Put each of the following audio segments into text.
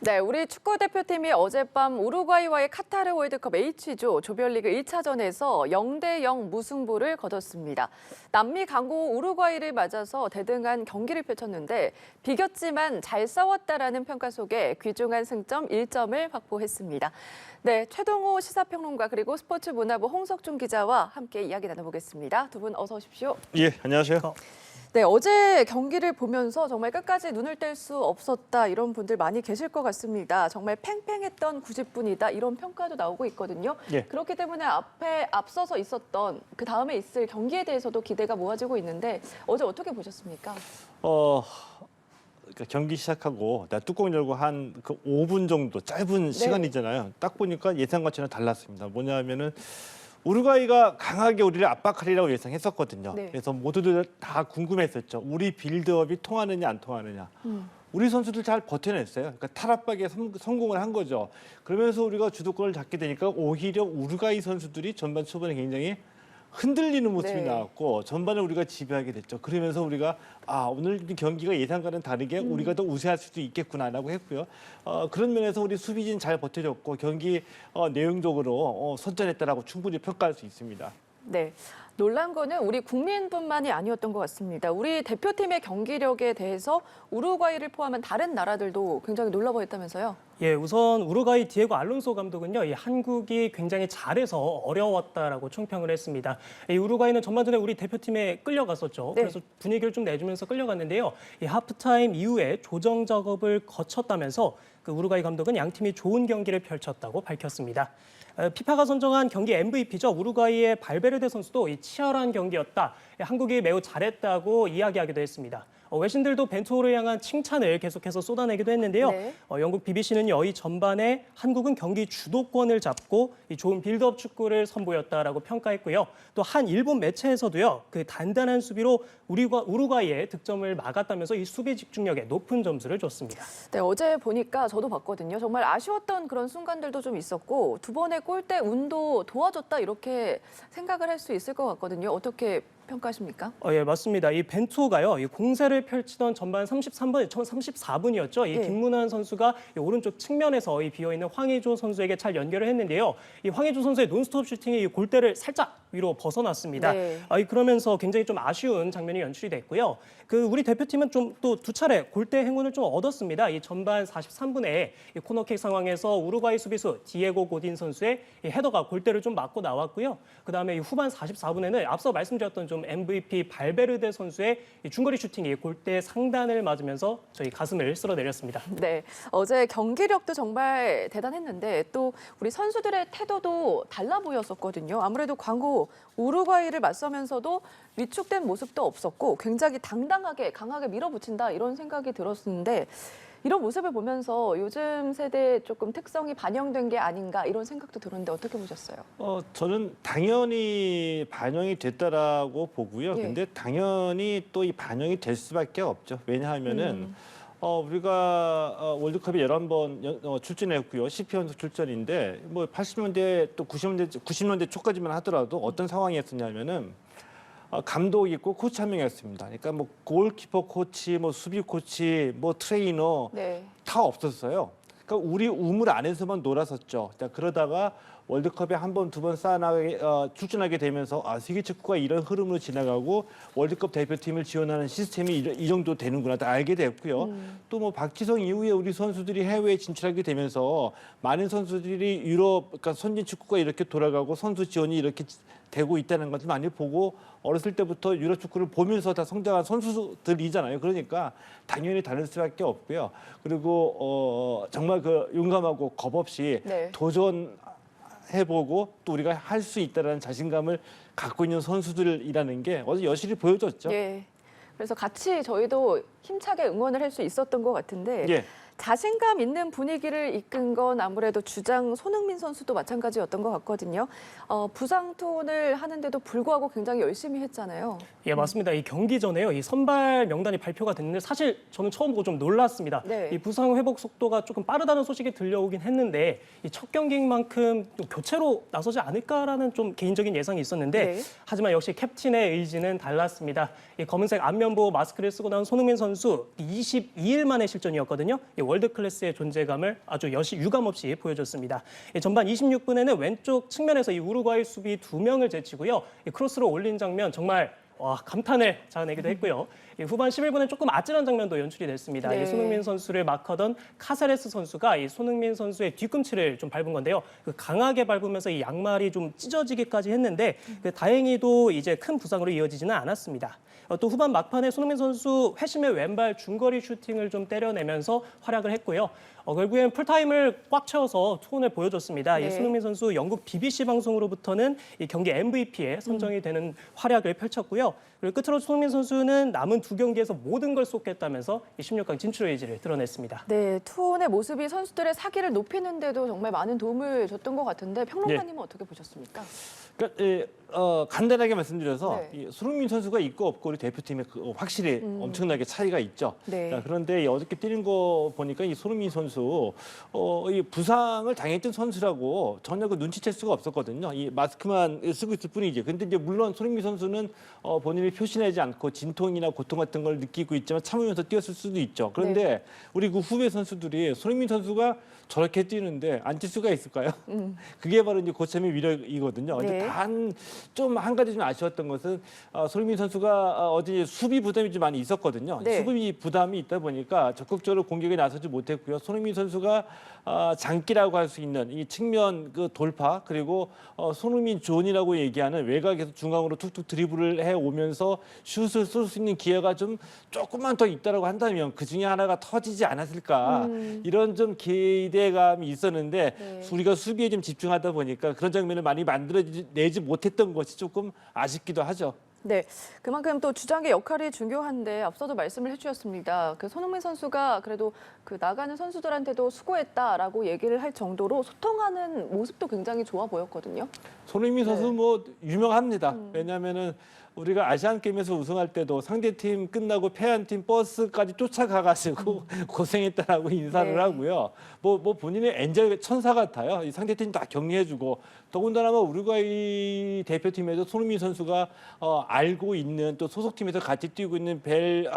네, 우리 축구대표팀이 어젯밤 우루과이와의 카타르 월드컵 H조 조별리그 1차전에서 0대0 무승부를 거뒀습니다. 남미 강호 우루과이를 맞아서 대등한 경기를 펼쳤는데 비겼지만 잘 싸웠다라는 평가 속에 귀중한 승점 1점을 확보했습니다. 네, 최동호 시사평론가 그리고 스포츠문화부 홍석준 기자와 함께 이야기 나눠보겠습니다. 두 분 어서 오십시오. 예, 안녕하세요. 네, 어제 경기를 보면서 정말 끝까지 눈을 뗄 수 없었다 이런 분들 많이 계실 것 같습니다. 정말 팽팽했던 90분이다 이런 평가도 나오고 있거든요. 예. 그렇기 때문에 앞서서 있었던 그 다음에 있을 경기에 대해서도 기대가 모아지고 있는데 어제 어떻게 보셨습니까? 그러니까 경기 시작하고 나 뚜껑 열고 한 그 5분 정도 짧은 시간이잖아요. 딱 보니까 예상과는 달랐습니다. 뭐냐면은 우루과이가 강하게 우리를 압박하리라고 예상했었거든요. 네. 그래서 모두들 다 궁금했었죠. 우리 빌드업이 통하느냐 안 통하느냐. 우리 선수들 잘 버텨냈어요. 그러니까 탈압박에 성공을 한 거죠. 그러면서 우리가 주도권을 잡게 되니까 오히려 우루과이 선수들이 전반 초반에 굉장히 흔들리는 모습이 네. 나왔고 전반을 우리가 지배하게 됐죠. 그러면서 우리가 오늘 경기가 예상과는 다르게 우리가 더 우세할 수도 있겠구나라고 했고요. 그런 면에서 우리 수비진 잘 버텨줬고 경기 내용적으로 선전했다라고 충분히 평가할 수 있습니다. 네. 놀란 거는 우리 국민뿐만이 아니었던 것 같습니다. 우리 대표팀의 경기력에 대해서 우루과이를 포함한 다른 나라들도 굉장히 놀라워했다면서요? 예, 우선 우루과이 디에고 알론소 감독은요, 이 한국이 굉장히 잘해서 어려웠다라고 총평을 했습니다. 이 우루과이는 전반전에 우리 대표팀에 끌려갔었죠. 네. 그래서 분위기를 좀 내주면서 끌려갔는데요. 이 하프타임 이후에 조정 작업을 거쳤다면서 그 우루과이 감독은 양 팀이 좋은 경기를 펼쳤다고 밝혔습니다. 피파가 선정한 경기 MVP죠. 우루과이의 발베르데 선수도 이 치열한 경기였다. 한국이 매우 잘했다고 이야기하기도 했습니다. 외신들도 벤투호를 향한 칭찬을 계속해서 쏟아내기도 했는데요. 네. 영국 BBC는요, 이 전반에 한국은 경기 주도권을 잡고 이 좋은 빌드업 축구를 선보였다라고 평가했고요. 또 한 일본 매체에서도요, 그 단단한 수비로 우루과이의 득점을 막았다면서 이 수비 집중력에 높은 점수를 줬습니다. 네, 어제 보니까 저도 봤거든요. 정말 아쉬웠던 그런 순간들도 좀 있었고 두 번의 골대 운도 도와줬다 이렇게 생각을 할 수 있을 것 같거든요. 어떻게 평가하십니까? 예, 맞습니다. 이 벤투호가요, 이 공세를 펼치던 전반 34분이었죠. 이 네. 김문환 선수가 이 오른쪽 측면에서 이 비어있는 황의조 선수에게 잘 연결을 했는데요. 이 황의조 선수의 논스톱 슈팅이 이 골대를 살짝 위로 벗어났습니다. 네. 그러면서 굉장히 좀 아쉬운 장면이 연출이 됐고요. 그 우리 대표팀은 좀 또 두 차례 골대 행운을 좀 얻었습니다. 이 전반 43분에 이 코너킥 상황에서 우루과이 수비수 디에고 고딘 선수의 이 헤더가 골대를 좀 맞고 나왔고요. 그다음에 이 후반 44분에는 앞서 말씀드렸던 좀 MVP 발베르데 선수의 이 중거리 슈팅이 골대 상단을 맞으면서 저희 가슴을 쓸어내렸습니다. 네, 어제 경기력도 정말 대단했는데 또 우리 선수들의 태도도 달라 보였었거든요. 아무래도 광고 우루과이를 맞서면서도 위축된 모습도 없었고 굉장히 당당하게 강하게 밀어붙인다 이런 생각이 들었는데 이런 모습을 보면서 요즘 세대의 조금 특성이 반영된 게 아닌가 이런 생각도 들었는데 어떻게 보셨어요? 저는 당연히 반영이 됐다라고 보고요. 예. 근데 당연히 또 이 반영이 될 수밖에 없죠. 왜냐하면은 우리가 월드컵에 11번 출전했고요. 10연속 출전인데 뭐 80년대 또 90년대 초까지만 하더라도 어떤 상황이었었냐면은 감독 있고 코치 한 명이었습니다. 그러니까 뭐 골키퍼 코치, 뭐 수비 코치, 뭐 트레이너 네. 다 없었어요. 그러니까 우리 우물 안에서만 놀았었죠. 그러다가 월드컵에 한 번, 두 번 출전하게 되면서 세계 축구가 이런 흐름으로 지나가고 월드컵 대표팀을 지원하는 시스템이 이 정도 되는구나 다 알게 됐고요. 또 뭐 박지성 이후에 우리 선수들이 해외에 진출하게 되면서 많은 선수들이 유럽, 그러니까 선진 축구가 이렇게 돌아가고 선수 지원이 이렇게 되고 있다는 것을 많이 보고 어렸을 때부터 유럽 축구를 보면서 다 성장한 선수들이잖아요. 그러니까 당연히 다를 수밖에 없고요. 그리고 정말 그 용감하고 겁 없이 네. 도전해보고 또 우리가 할 수 있다는 자신감을 갖고 있는 선수들이라는 게 어제 여실히 보여줬죠. 예. 그래서 같이 저희도 힘차게 응원을 할 수 있었던 것 같은데 예. 자신감 있는 분위기를 이끈 건 아무래도 주장 손흥민 선수도 마찬가지였던 것 같거든요. 부상 투혼을 하는데도 불구하고 굉장히 열심히 했잖아요. 예, 맞습니다. 이 경기 전에요. 이 선발 명단이 발표가 됐는데 사실 저는 처음 보고 좀 놀랐습니다. 네. 이 부상 회복 속도가 조금 빠르다는 소식이 들려오긴 했는데 이 첫 경기만큼 좀 교체로 나서지 않을까라는 좀 개인적인 예상이 있었는데 네. 하지만 역시 캡틴의 의지는 달랐습니다. 이 검은색 안면보호 마스크를 쓰고 나온 손흥민 선수 22일 만의 실전이었거든요. 이 월드 클래스의 존재감을 아주 유감없이 보여줬습니다. 전반 26분에는 왼쪽 측면에서 이 우루과이 수비 2명을 제치고요. 크로스로 올린 장면 정말 감탄을 자아내기도 했고요. 후반 11분에 조금 아찔한 장면도 연출이 됐습니다. 네. 이 손흥민 선수를 마크하던 카세레스 선수가 이 손흥민 선수의 뒤꿈치를 좀 밟은 건데요. 강하게 밟으면서 이 양말이 좀 찢어지기까지 했는데 다행히도 이제 큰 부상으로 이어지지는 않았습니다. 또 후반 막판에 손흥민 선수 회심의 왼발 중거리 슈팅을 좀 때려내면서 활약을 했고요. 결국엔 풀타임을 꽉 채워서 투혼을 보여줬습니다. 네. 이 손흥민 선수 영국 BBC 방송으로부터는 이 경기 MVP에 선정이 되는 활약을 펼쳤고요. 그리고 끝으로 손흥민 선수는 남은 2경기에서 모든 걸 쏟겠다면서 이 16강 진출 의지를 드러냈습니다. 네, 투혼의 모습이 선수들의 사기를 높이는데도 정말 많은 도움을 줬던 것 같은데 평론가님은 어떻게 보셨습니까? 그러니까 간단하게 말씀드려서 네. 이 손흥민 선수가 있고 없고 우리 대표팀에 확실히 엄청나게 차이가 있죠. 네. 자, 그런데 어저께 뛰는 거 보니까 이 손흥민 선수 이 부상을 당했던 선수라고 전혀 눈치챌 수가 없었거든요. 이 마스크만 쓰고 있을 뿐이지. 근데 이제 물론 손흥민 선수는 본인이 표시내지 않고 진통이나 고통 같은 걸 느끼고 있지만 참으면서 뛰었을 수도 있죠. 그런데 네. 우리 그 후배 선수들이 손흥민 선수가 저렇게 뛰는데 안 뛸 수가 있을까요? 그게 바로 이제 고참의 위력이거든요. 네. 근데 한 가지 좀 아쉬웠던 것은 손흥민 선수가 어제 수비 부담이 좀 많이 있었거든요. 네. 수비 부담이 있다 보니까 적극적으로 공격에 나서지 못했고요. 손흥민 선수가 장기라고 할 수 있는 이 측면 그 돌파 그리고 손흥민 존이라고 얘기하는 외곽에서 중앙으로 툭툭 드리블을 해 오면서 슛을 쏠 수 있는 기회가 좀 조금만 더 있다라고 한다면 그 중에 하나가 터지지 않았을까 이런 좀 기대감이 있었는데 네. 우리가 수비에 좀 집중하다 보니까 그런 장면을 많이 만들어내지 못했던 것이 조금 아쉽기도 하죠. 네, 그만큼 또 주장의 역할이 중요한데 앞서도 말씀을 해주셨습니다. 그 손흥민 선수가 그래도 그 나가는 선수들한테도 수고했다라고 얘기를 할 정도로 소통하는 모습도 굉장히 좋아 보였거든요. 손흥민 선수 네. 뭐 유명합니다. 왜냐하면은 우리가 아시안 게임에서 우승할 때도 상대팀 끝나고 패한 팀 버스까지 쫓아가가지고 고생했다라고 인사를 네. 하고요. 뭐 본인의 엔젤 천사 같아요. 이 상대팀 다 격려해주고 더군다나 뭐 우루과이 대표팀에서 손흥민 선수가 알고 있는 또 소속팀에서 같이 뛰고 있는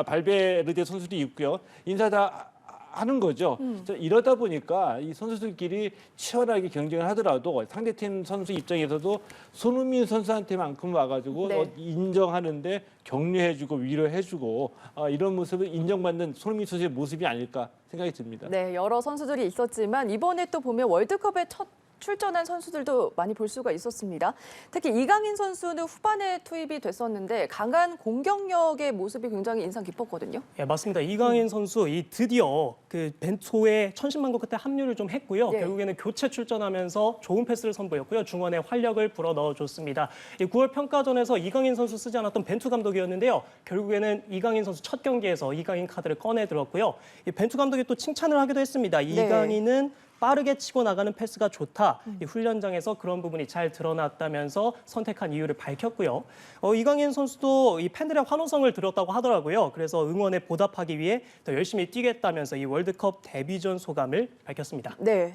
발베르데 선수도 있고요. 인사 다 하는 거죠. 자, 이러다 보니까 이 선수들끼리 치열하게 경쟁을 하더라도 상대팀 선수 입장에서도 손흥민 선수한테만큼 와가지고 네. 인정하는데 격려해주고 위로해주고 이런 모습을 인정받는 손흥민 선수의 모습이 아닐까 생각이 듭니다. 네, 여러 선수들이 있었지만 이번에 또 보면 월드컵에 첫 출전한 선수들도 많이 볼 수가 있었습니다. 특히 이강인 선수는 후반에 투입이 됐었는데 강한 공격력의 모습이 굉장히 인상 깊었거든요. 예, 맞습니다. 이강인 선수 드디어 그 벤투의 천신만고 끝에 합류를 좀 했고요. 네. 결국에는 교체 출전하면서 좋은 패스를 선보였고요. 중원에 활력을 불어 넣어줬습니다. 9월 평가전에서 이강인 선수 쓰지 않았던 벤투 감독이었는데요. 결국에는 이강인 선수 첫 경기에서 이강인 카드를 꺼내 들었고요. 이 벤투 감독이 또 칭찬을 하기도 했습니다. 이강인은 빠르게 치고 나가는 패스가 좋다. 이 훈련장에서 그런 부분이 잘 드러났다면서 선택한 이유를 밝혔고요. 이강인 선수도 이 팬들의 환호성을 들었다고 하더라고요. 그래서 응원에 보답하기 위해 더 열심히 뛰겠다면서 이 월드컵 데뷔전 소감을 밝혔습니다. 네.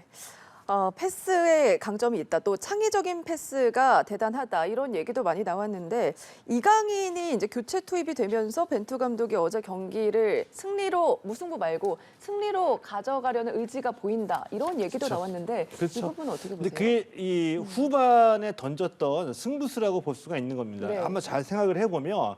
패스에 강점이 있다. 또 창의적인 패스가 대단하다. 이런 얘기도 많이 나왔는데 이강인이 이제 교체 투입이 되면서 벤투 감독이 어제 경기를 승리로 무승부 말고 승리로 가져가려는 의지가 보인다. 이런 얘기도 그렇죠. 나왔는데 그렇죠. 이 부분은 어떻게 보세요? 근데 그게 이 후반에 던졌던 승부수라고 볼 수가 있는 겁니다. 네. 한번 잘 생각을 해보면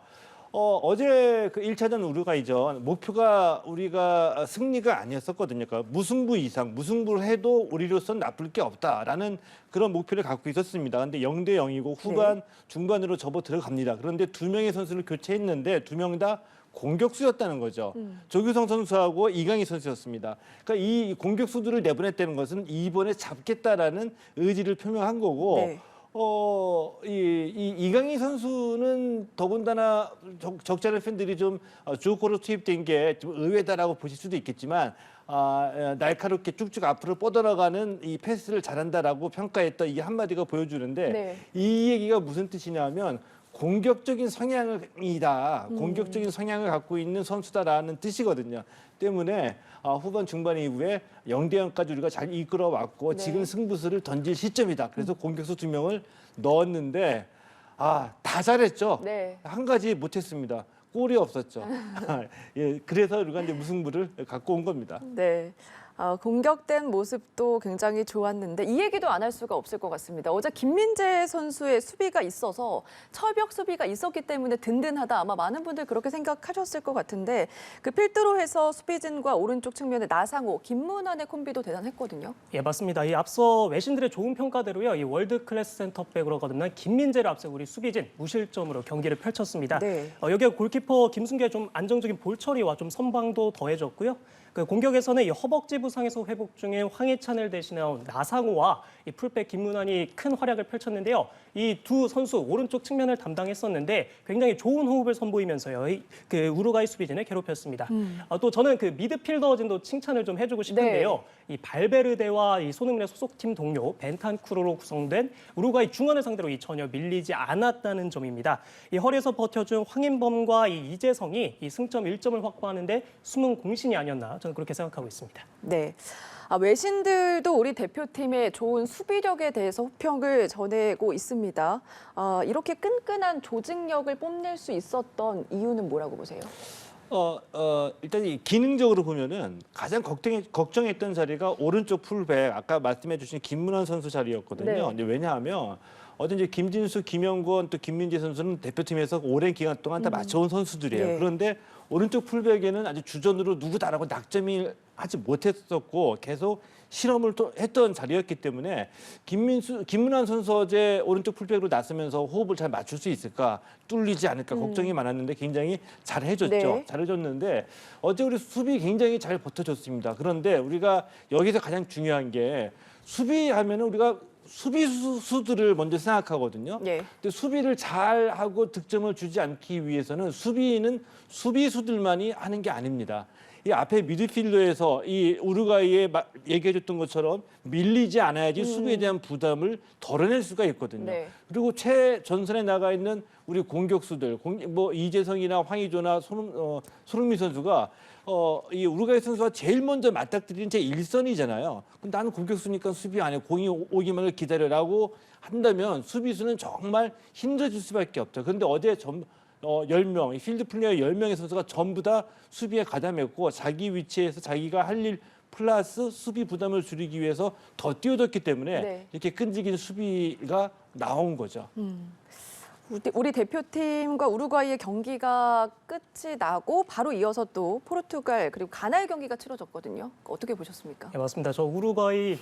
어제 그 1차전 우루과이전 목표가 우리가 승리가 아니었었거든요. 그러니까 무승부 이상, 무승부를 해도 우리로서는 나쁠 게 없다라는 그런 목표를 갖고 있었습니다. 근데 0대 0이고 후반 중반으로 접어 들어갑니다. 그런데 2명의 선수를 교체했는데 2명 다 공격수였다는 거죠. 조규성 선수하고 이강인 선수였습니다. 그러니까 이 공격수들을 내보냈다는 것은 이번에 잡겠다라는 의지를 표명한 거고 네. 이강인 선수는 더군다나 적지 않은 팬들이 좀 주호코로 투입된 게 좀 의외다라고 보실 수도 있겠지만 날카롭게 쭉쭉 앞으로 뻗어나가는 이 패스를 잘한다라고 평가했던 이 한마디가 보여주는데 네. 이 얘기가 무슨 뜻이냐면 공격적인 성향이다. 공격적인 성향을 갖고 있는 선수다라는 뜻이거든요. 때문에 후반 중반 이후에 0대 0까지 우리가 잘 이끌어왔고 네. 지금 승부수를 던질 시점이다. 그래서 공격수 2명을 넣었는데 다 잘했죠. 네. 한 가지 못했습니다. 골이 없었죠. 예, 그래서 우리가 이제 무승부를 갖고 온 겁니다. 네. 공격된 모습도 굉장히 좋았는데 이 얘기도 안 할 수가 없을 것 같습니다. 어제 김민재 선수의 수비가 있어서 철벽 수비가 있었기 때문에 든든하다. 아마 많은 분들 그렇게 생각하셨을 것 같은데 그 필두로해서 수비진과 오른쪽 측면에 나상호, 김문환의 콤비도 대단했거든요. 예, 맞습니다. 이 앞서 외신들의 좋은 평가대로요. 이 월드 클래스 센터백으로 거듭난 김민재를 앞세고 우리 수비진 무실점으로 경기를 펼쳤습니다. 네. 여기에 골키퍼 김승규의 좀 안정적인 볼 처리와 좀 선방도 더해졌고요. 그 공격에서는 이 허벅지 부상에서 회복 중인 황희찬을 대신한 나상호와 이 풀백 김문환이 큰 활약을 펼쳤는데요. 이 두 선수 오른쪽 측면을 담당했었는데 굉장히 좋은 호흡을 선보이면서요. 그 우루과이 수비진을 괴롭혔습니다. 또 저는 그 미드필더진도 칭찬을 좀 해주고 싶은데요. 이 발베르데와 이 손흥민의 소속팀 동료 벤탄쿠르로 구성된 우루과이 중원을 상대로 이 전혀 밀리지 않았다는 점입니다. 이 허리에서 버텨준 황인범과 이 이재성이 이 승점 1점을 확보하는데 숨은 공신이 아니었나 저는 그렇게 생각하고 있습니다. 네. 외신들도 우리 대표팀의 좋은 수비력에 대해서 호평을 전하고 있습니다. 이렇게 끈끈한 조직력을 뽐낼 수 있었던 이유는 뭐라고 보세요? 일단 이 기능적으로 보면은 가장 걱정했던 자리가 오른쪽 풀백 아까 말씀해 주신 김문환 선수 자리였거든요. 네. 근데 왜냐하면 어제 이제 김진수, 김영권 또 김민재 선수는 대표팀에서 오랜 기간 동안 다 맞춰온 선수들이에요. 예. 그런데 오른쪽 풀백에는 아주 주전으로 누구다라고 낙점이 하지 못했었고 계속 실험을 또 했던 자리였기 때문에 김문환 선수 어제 오른쪽 풀백으로 나서면서 호흡을 잘 맞출 수 있을까, 뚫리지 않을까 걱정이 많았는데 굉장히 잘 해줬죠. 네. 잘 해줬는데 어제 우리 수비 굉장히 잘 버텨줬습니다. 그런데 우리가 여기서 가장 중요한 게 수비하면은 우리가 수비수들을 먼저 생각하거든요. 예. 근데 수비를 잘 하고 득점을 주지 않기 위해서는 수비는 수비수들만이 하는 게 아닙니다. 이 앞에 미드필더에서 이 우루과이에 얘기해줬던 것처럼 밀리지 않아야지 수비에 대한 부담을 덜어낼 수가 있거든요. 네. 그리고 최전선에 나가 있는 우리 공격수들, 뭐 이재성이나 황의조나 손흥민 선수가 이 우루과이 선수가 제일 먼저 맞닥뜨리는 제 일선이잖아요. 그럼 나는 공격수니까 수비 안 해. 공이 오기만을 기다려라고 한다면 수비수는 정말 힘들어질 수밖에 없죠. 그런데 어제 10명, 필드 플레이어 10명의 선수가 전부 다 수비에 가담했고 자기 위치에서 자기가 할 일 플러스 수비 부담을 줄이기 위해서 더 뛰어들기 때문에 네. 이렇게 끈질긴 수비가 나온 거죠. 우리 대표팀과 우루과이의 경기가 끝이 나고 바로 이어서 또 포르투갈 그리고 가나의 경기가 치러졌거든요. 어떻게 보셨습니까? 네, 맞습니다. 저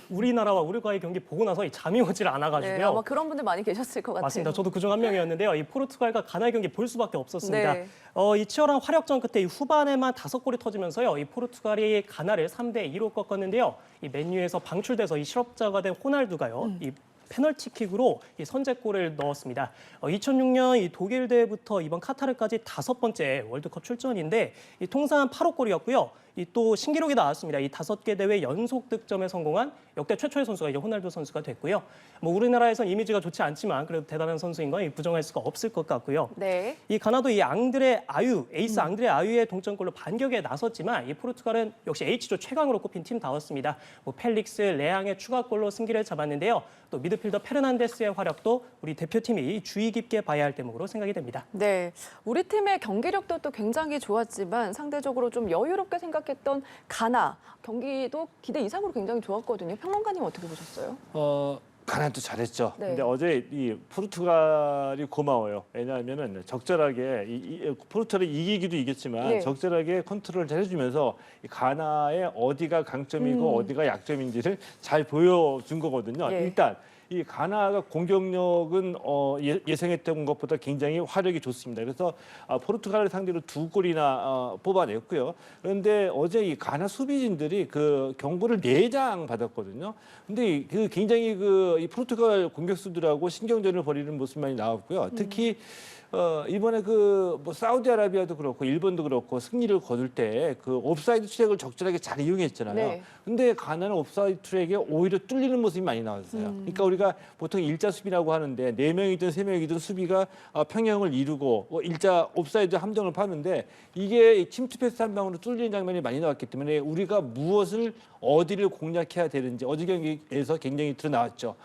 우리나라와 우루과이 경기 보고 나서 잠이 오질 않아가지고요. 네, 아마 그런 분들 많이 계셨을 것 같아요. 맞습니다. 저도 그중 한 명이었는데요. 이 포르투갈과 가나의 경기 볼 수밖에 없었습니다. 네. 이 치열한 활약전 끝에 이 후반에만 5골이 터지면서요. 이 포르투갈이 가나를 3대2로 꺾었는데요. 이 맨유에서 방출돼서 이 실업자가 된 호날두가요. 이 페널티킥으로 이 선제골을 넣었습니다. 2006년 이 독일 대회부터 이번 카타르까지 5번째 월드컵 출전인데 이 통산 8호 골이었고요. 이 또 신기록이 나왔습니다. 이 5개 대회 연속 득점에 성공한 역대 최초의 선수가 이제 호날두 선수가 됐고요. 뭐 우리나라에선 이미지가 좋지 않지만 그래도 대단한 선수인 건 부정할 수가 없을 것 같고요. 네. 이 가나도 이 에이스 앙드레 아유의 동점골로 반격에 나섰지만 이 포르투갈은 역시 H조 최강으로 꼽힌 팀다웠습니다. 뭐 펠릭스, 레앙의 추가골로 승기를 잡았는데요. 또 미드필더 페르난데스의 활약도 우리 대표팀이 주의 깊게 봐야 할 대목으로 생각이 됩니다. 네, 우리 팀의 경기력도 또 굉장히 좋았지만 상대적으로 좀 여유롭게 생각했던 가나 경기도 기대 이상으로 굉장히 좋았거든요. 평론가님 어떻게 보셨어요? 가나도 잘했죠. 네. 근데 어제 이 포르투갈이 고마워요. 왜냐하면은 적절하게 포르투갈이 이기기도 이겼지만 네. 적절하게 컨트롤을 잘 해주면서 이 가나의 어디가 강점이고 어디가 약점인지를 잘 보여준 거거든요. 예. 일단 이 가나가 공격력은 예상했던 것보다 굉장히 화력이 좋습니다. 그래서 포르투갈을 상대로 2골이나 뽑아냈고요. 그런데 어제 이 가나 수비진들이 그 경고를 4장 받았거든요. 근데 그 굉장히 이 포르투갈 공격수들하고 신경전을 벌이는 모습이 많이 나왔고요. 특히 이번에 뭐 사우디아라비아도 그렇고 일본도 그렇고 승리를 거둘 때 그 옵사이드 트랙을 적절하게 잘 이용했잖아요. 네. 근데 가나는 옵사이드 트랙에 오히려 뚫리는 모습이 많이 나왔어요. 그러니까 우리가 보통 일자 수비라고 하는데 4명이든 3명이든 수비가 평형을 이루고 일자 옵사이드 함정을 파는데 이게 침투 패스 한 방으로 뚫리는 장면이 많이 나왔기 때문에 우리가 어디를 공략해야 되는지 어제 경기에서 굉장히 드러나왔죠.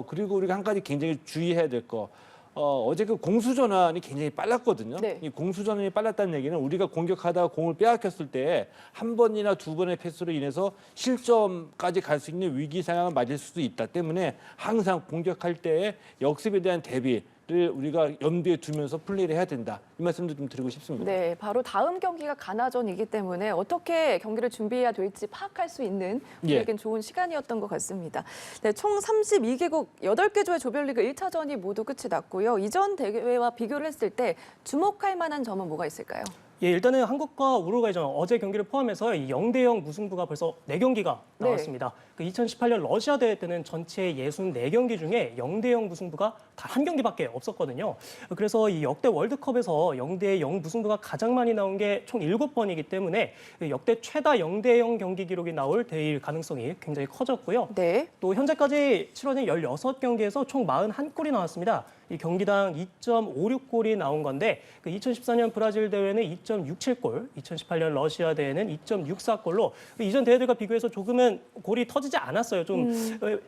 그리고 우리가 한 가지 굉장히 주의해야 될 거. 어제 그 공수 전환이 굉장히 빨랐거든요. 네. 이 공수 전환이 빨랐다는 얘기는 우리가 공격하다가 공을 빼앗겼을 때 한 번이나 두 번의 패스로 인해서 실점까지 갈 수 있는 위기 상황을 맞을 수도 있다 때문에 항상 공격할 때의 역습에 대한 대비를 우리가 염두에 두면서 플레이를 해야 된다. 이 말씀도 좀 드리고 싶습니다. 네, 바로 다음 경기가 가나전이기 때문에 어떻게 경기를 준비해야 될지 파악할 수 있는 우리에겐 좋은 시간이었던 것 같습니다. 네, 총 32개국 8개 조의 조별리그 1차전이 모두 끝이 났고요. 이전 대회와 비교를 했을 때 주목할 만한 점은 뭐가 있을까요? 예, 일단은 한국과 우루과이전 어제 경기를 포함해서 0대0 무승부가 벌써 4경기가 나왔습니다. 그 2018년 러시아 대회 때는 전체 64경기 중에 0대0 무승부가 단 한 경기밖에 없었거든요. 그래서 이 역대 월드컵에서 0대0 무승부가 가장 많이 나온 게 총 7번이기 때문에 역대 최다 0대0 경기 기록이 나올 대회일 가능성이 굉장히 커졌고요. 네. 또 현재까지 치러진 16경기에서 총 41골이 나왔습니다. 이 경기당 2.56골이 나온 건데 그 2014년 브라질 대회는 2.67골, 2018년 러시아 대회는 2.64골로 이전 대회들과 비교해서 조금은 골이 터지지 않았어요. 좀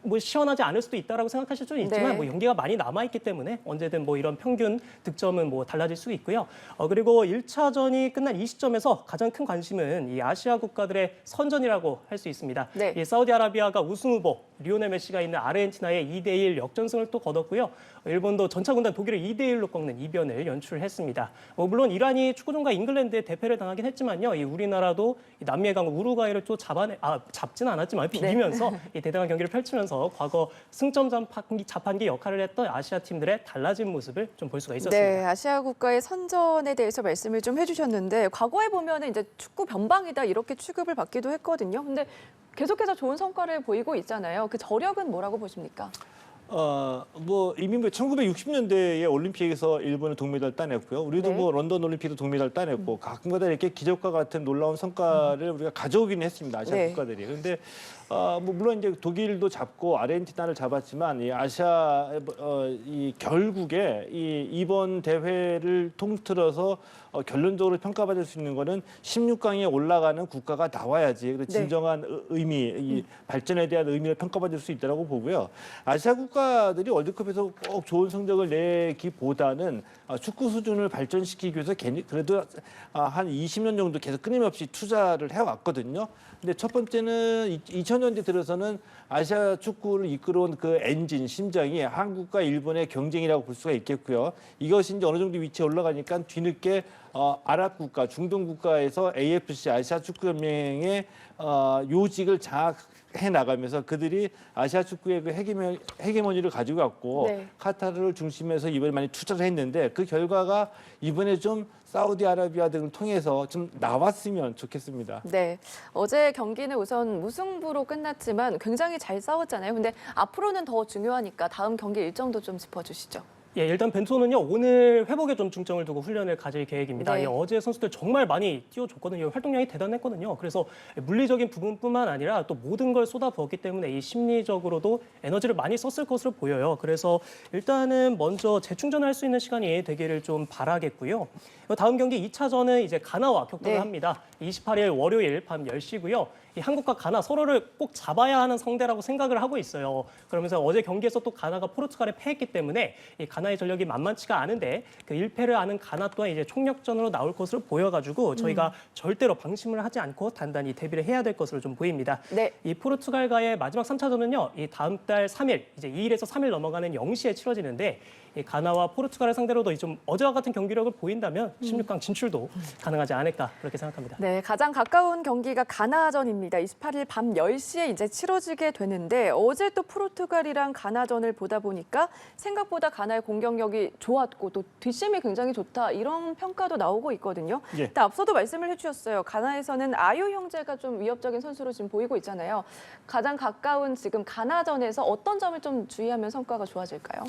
뭐 시원하지 않을 수도 있다라고 생각하실 수는 있지만 네. 뭐 연기가 많이 남아 있기 때문에 언제든 뭐 이런 평균 득점은 뭐 달라질 수 있고요. 그리고 1차전이 끝난 이 시점에서 가장 큰 관심은 이 아시아 국가들의 선전이라고 할 수 있습니다. 네. 이 사우디아라비아가 우승 후보 리오넬 메시가 있는 아르헨티나의 2대1 역전승을 또 거뒀고요. 일본도 전차군단 독일을 2대1로 꺾는 이변을 연출했습니다. 물론 이란이 축구전과 잉글랜드에 대패를 당하긴 했지만요. 이 우리나라도 이 남미의 강국 우루과이를 또 잡지는 않았지만 비기면서 이 대단한 경기를 펼치면서 과거 승점 자판기 역할을 했던 아시아 팀들의 달라진 모습을 좀 볼 수가 있었습니다. 네, 아시아 국가의 선전에 대해서 말씀을 좀 해주셨는데 과거에 보면은 이제 축구 변방이다 이렇게 취급을 받기도 했거든요. 근데 계속해서 좋은 성과를 보이고 있잖아요. 그 저력은 뭐라고 보십니까? 뭐 이미 1960년대에 올림픽에서 일본은 동메달 따냈고요. 우리도 네. 뭐 런던 올림픽도 동메달 따냈고 가끔가다 이렇게 기적과 같은 놀라운 성과를 우리가 가져오기는 했습니다. 아시아 네. 국가들이. 그런데 뭐 물론 이제 독일도 잡고 아르헨티나를 잡았지만 이 아시아 이 결국에 이번 대회를 통틀어서 결론적으로 평가받을 수 있는 거는 16강에 올라가는 국가가 나와야지 그 진정한 의미, 이 발전에 대한 의미를 평가받을 수 있다고 보고요. 아시아 국가들이 월드컵에서 꼭 좋은 성적을 내기보다는 축구 수준을 발전시키기 위해서 그래도 한 20년 정도 계속 끊임없이 투자를 해왔거든요. 근데 첫 번째는 2000년대 들어서는 아시아 축구를 이끌어온 그 엔진, 심장이 한국과 일본의 경쟁이라고 볼 수가 있겠고요. 이것이 이제 어느 정도 위치에 올라가니까 뒤늦게 아랍 국가, 중동 국가에서 AFC, 아시아 축구연맹의 요직을 장악해 나가면서 그들이 아시아 축구의 그 헤게모니를 가지고 갔고 카타르를 중심해서 이번에 많이 투자를 했는데 그 결과가 이번에 좀 사우디아라비아 등을 통해서 좀 나왔으면 좋겠습니다. 네, 어제 경기는 우선 무승부로 끝났지만 굉장히 잘 싸웠잖아요. 근데 앞으로는 더 중요하니까 다음 경기 일정도 좀 짚어주시죠. 예, 일단 벤토는요 오늘 회복에 좀 중점을 두고 훈련을 가질 계획입니다. 네. 예, 어제 선수들 정말 많이 뛰어줬거든요. 활동량이 대단했거든요. 그래서 물리적인 부분뿐만 아니라 또 모든 걸 쏟아부었기 때문에 이 심리적으로도 에너지를 많이 썼을 것으로 보여요. 그래서 일단은 먼저 재충전할 수 있는 시간이 되기를 좀 바라겠고요. 다음 경기 2차전은 이제 가나와 격돌을 합니다. 28일 월요일 밤 10시고요. 이 한국과 가나 서로를 꼭 잡아야 하는 상대라고 생각을 하고 있어요. 그러면서 어제 경기에서 또 가나가 포르투갈에 패했기 때문에 이 가나의 전력이 만만치가 않은데 그 1패를 하는 가나 또한 이제 총력전으로 나올 것으로 보여가지고 저희가 절대로 방심을 하지 않고 단단히 대비를 해야 될 것으로 좀 보입니다. 네. 이 포르투갈과의 마지막 3차전은요. 이 다음 달 3일, 이제 2일에서 3일 넘어가는 0시에 치러지는데 이 가나와 포르투갈을 상대로도 좀 어제와 같은 경기력을 보인다면 16강 진출도 가능하지 않을까 그렇게 생각합니다. 네, 가장 가까운 경기가 가나전입니다. 28일 밤 10시에 이제 치러지게 되는데 어제 또 포르투갈이랑 가나전을 보다 보니까 생각보다 가나의 공격력이 좋았고 또 뒷심이 굉장히 좋다 이런 평가도 나오고 있거든요. 예. 근데 앞서도 말씀을 해주셨어요. 가나에서는 아유 형제가 좀 위협적인 선수로 지금 보이고 있잖아요. 가장 가까운 지금 가나전에서 어떤 점을 좀 주의하면 성과가 좋아질까요?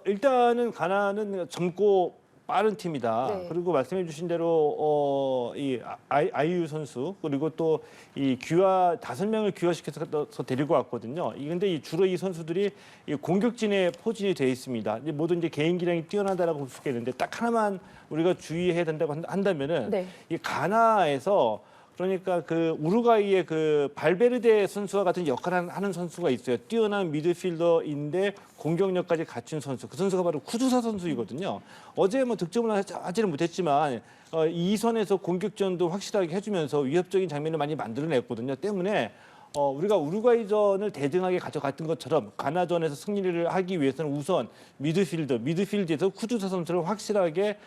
일단은 가나는 젊고 빠른 팀이다. 네. 그리고 말씀해주신 대로 이 아이유 선수 그리고 또 이 귀화 5명을 귀화시켜서 데리고 왔거든요. 근데 주로 이 선수들이 이 공격진에 포진이 돼 있습니다. 모든 이제 개인 기량이 뛰어나다라고 볼 수 있겠는데 딱 하나만 우리가 주의해야 된다고 한다면은 네. 이 가나에서 그러니까 그 우루과이의 그 발베르데 선수와 같은 역할을 하는 선수가 있어요. 뛰어난 미드필더인데 공격력까지 갖춘 선수. 그 선수가 바로 쿠두사 선수이거든요. 어제 뭐 득점을 하지는 못했지만 이 선에서 공격전도 확실하게 해주면서 위협적인 장면을 많이 만들어냈거든요. 때문에 우리가 우루과이전을 대등하게 가져갔던 것처럼 가나전에서 승리를 하기 위해서는 우선 미드필드에서 쿠두사 선수를 확실하게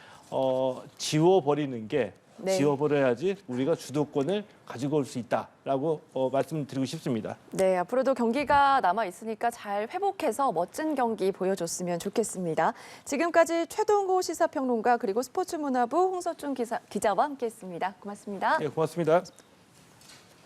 지워버리는 게 네. 지워버려야지 우리가 주도권을 가지고 올 수 있다라고 말씀드리고 싶습니다. 네, 앞으로도 경기가 남아 있으니까 잘 회복해서 멋진 경기 보여줬으면 좋겠습니다. 지금까지 최동호 시사평론가 그리고 스포츠문화부 홍서준 기자와 함께했습니다. 고맙습니다. 네, 고맙습니다.